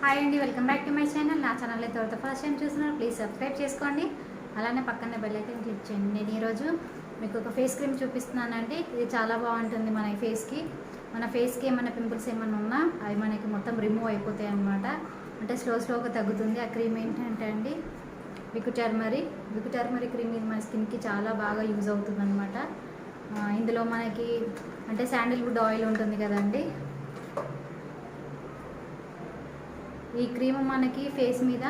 Hi అండి, welcome back to my channel. నా channel అయితే ఎవరైతే ఫస్ట్ టైం చూస్తున్నారు ప్లీజ్ సబ్స్క్రైబ్ చేసుకోండి. అలానే పక్కన బెల్ ఐకాన్ క్లిక్ చేయండి. నేను ఈరోజు మీకు ఒక ఫేస్ క్రీమ్ చూపిస్తున్నానండి. ఇది చాలా బాగుంటుంది మన ఫేస్కి. మన ఫేస్కి ఏమైనా పింపుల్స్ ఏమైనా ఉన్నా అవి మనకి మొత్తం రిమూవ్ అయిపోతాయి అన్నమాట. అంటే స్లోగా తగ్గుతుంది. ఆ క్రీమ్ ఏంటంటే అండి వికో టర్మరిక్ క్రీమ్. ఇది మన స్కిన్కి చాలా బాగా యూజ్ అవుతుంది అనమాట. ఇందులో మనకి అంటే శాండిల్వుడ్ ఆయిల్ ఉంటుంది కదండి. ఈ క్రీమ్ మనకి ఫేస్ మీద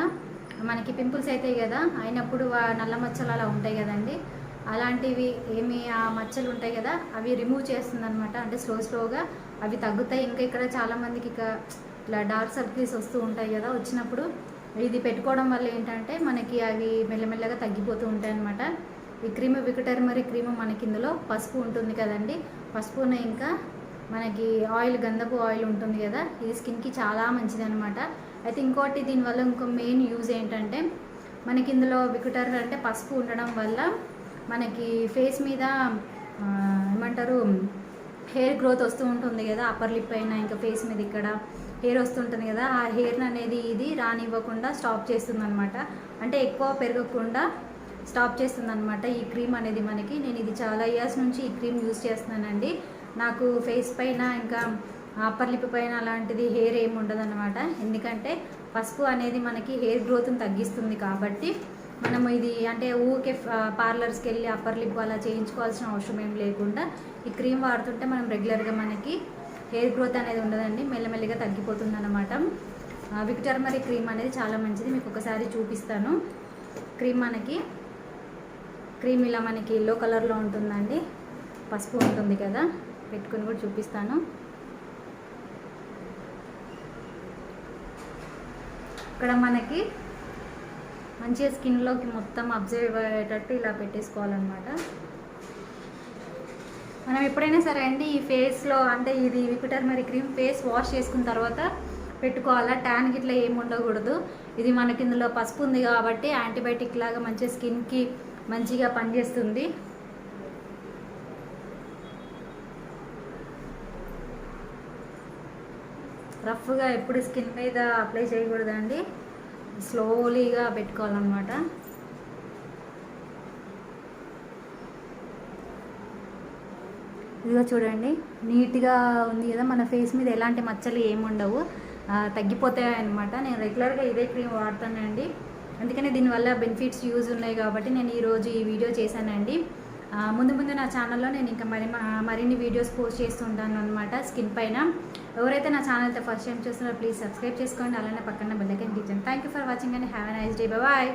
మనకి పింపుల్స్ అవుతాయి కదా, అయినప్పుడు నల్ల మచ్చలు అలా ఉంటాయి కదండి, అలాంటివి ఏమి ఆ మచ్చలు ఉంటాయి కదా అవి రిమూవ్ చేస్తుంది అనమాట. అంటే స్లోగా అవి తగ్గుతాయి. ఇంకా ఇక్కడ చాలామందికి ఇట్లా డార్క్ సర్కిల్స్ వస్తూ ఉంటాయి కదా, వచ్చినప్పుడు ఇది పెట్టుకోవడం వల్ల ఏంటంటే మనకి అవి మెల్లమెల్లగా తగ్గిపోతూ ఉంటాయి అనమాట. ఈ క్రీమ్ వికో టర్మరిక్ క్రీమ్ మనకి ఇందులో పసుపు ఉంటుంది కదండి, పసుపున ఇంకా మనకి ఆయిల్, గంధపు ఆయిల్ ఉంటుంది కదా, ఇది స్కిన్కి చాలా మంచిది అనమాట. అయితే ఇంకోటి దీనివల్ల ఇంకో మెయిన్ యూజ్ ఏంటంటే మనకి ఇందులో వికో టర్మరిక్ అంటే పసుపు ఉండడం వల్ల మనకి ఫేస్ మీద ఏమంటారు హెయిర్ గ్రోత్ వస్తూ ఉంటుంది కదా, అప్పర్ లిప్ అయినా ఇంకా ఫేస్ మీద ఇక్కడ హెయిర్ వస్తుంటుంది కదా, ఆ హెయిర్ అనేది ఇది రానివ్వకుండా స్టాప్ చేస్తుంది అనమాట. అంటే ఎక్కువ పెరగకుండా స్టాప్ చేస్తుంది అనమాట ఈ క్రీమ్ అనేది మనకి. నేను ఇది చాలా ఇయర్స్ నుంచి ఈ క్రీమ్ యూజ్ చేస్తున్నానండి. నాకు ఫేస్ పైన ఇంకా అప్పర్ లిప్ పైన అలాంటిది హెయిర్ ఏమి ఉండదు అనమాట. ఎందుకంటే పసుపు అనేది మనకి హెయిర్ గ్రోత్ని తగ్గిస్తుంది కాబట్టి మనము ఇది అంటే ఊరికే పార్లర్స్కి వెళ్ళి అప్పర్ లిప్ అలా చేయించుకోవాల్సిన అవసరం ఏం లేకుండా ఈ క్రీమ్ వాడుతుంటే మనం రెగ్యులర్గా మనకి హెయిర్ గ్రోత్ అనేది ఉండదండి, మెల్లమెల్లిగా తగ్గిపోతుంది అనమాట. వికో టర్మరిక్ క్రీమ్ అనేది చాలా మంచిది. మీకు ఒకసారి చూపిస్తాను. క్రీమ్ ఇలా మనకి ఎల్లో కలర్లో ఉంటుందండి, పసుపు ఉంటుంది కదా, పెట్టుకొని కూడా చూపిస్తాను. ఇక్కడ మనకి మంచిగా స్కిన్లోకి మొత్తం అబ్జర్వ్ అయ్యేటట్టు ఇలా పెట్టేసుకోవాలన్నమాట. మనం ఎప్పుడైనా సరే అండి ఈ ఫేస్లో అంటే ఇది వికో టర్మరిక్ క్రీమ్ ఫేస్ వాష్ చేసుకున్న తర్వాత పెట్టుకోవాలా. ట్యాన్ గిట్లా ఏమి ఉండకూడదు. ఇది మనకి ఇందులో పసుపు ఉంది కాబట్టి యాంటీబయాటిక్ లాగా మంచిగా స్కిన్కి మంచిగా పనిచేస్తుంది. రఫ్గా ఎప్పుడు స్కిన్ మీద అప్లై చేయకూడదండి, స్లోలీగా పెట్టుకోవాలన్నమాట. ఇదిగో చూడండి, నీట్గా ఉంది కదా, మన ఫేస్ మీద ఎలాంటి మచ్చలు ఏముండవు, తగ్గిపోతాయి అన్నమాట. నేను రెగ్యులర్గా ఇదే క్రీమ్ వాడతానండి, అందుకని దీనివల్ల బెనిఫిట్స్ యూజ్ ఉన్నాయి కాబట్టి నేను ఈరోజు ఈ వీడియో చేశానండి. ముందు నా ఛానల్లో నేను ఇంకా మరిన్ని వీడియోస్ పోస్ట్ చేస్తుంటాను అనమాట స్కిన్ పైన. ఎవరైతే నా ఛానల్తో ఫస్ట్ టైం చూస్తున్నారో ప్లీజ్ సబ్స్క్రైబ్ చేసుకోండి. అలానే పక్కన బెల్ ఐకాన్ క్లిక్ చేయండి. Thank you for watching and have a nice day. Bye.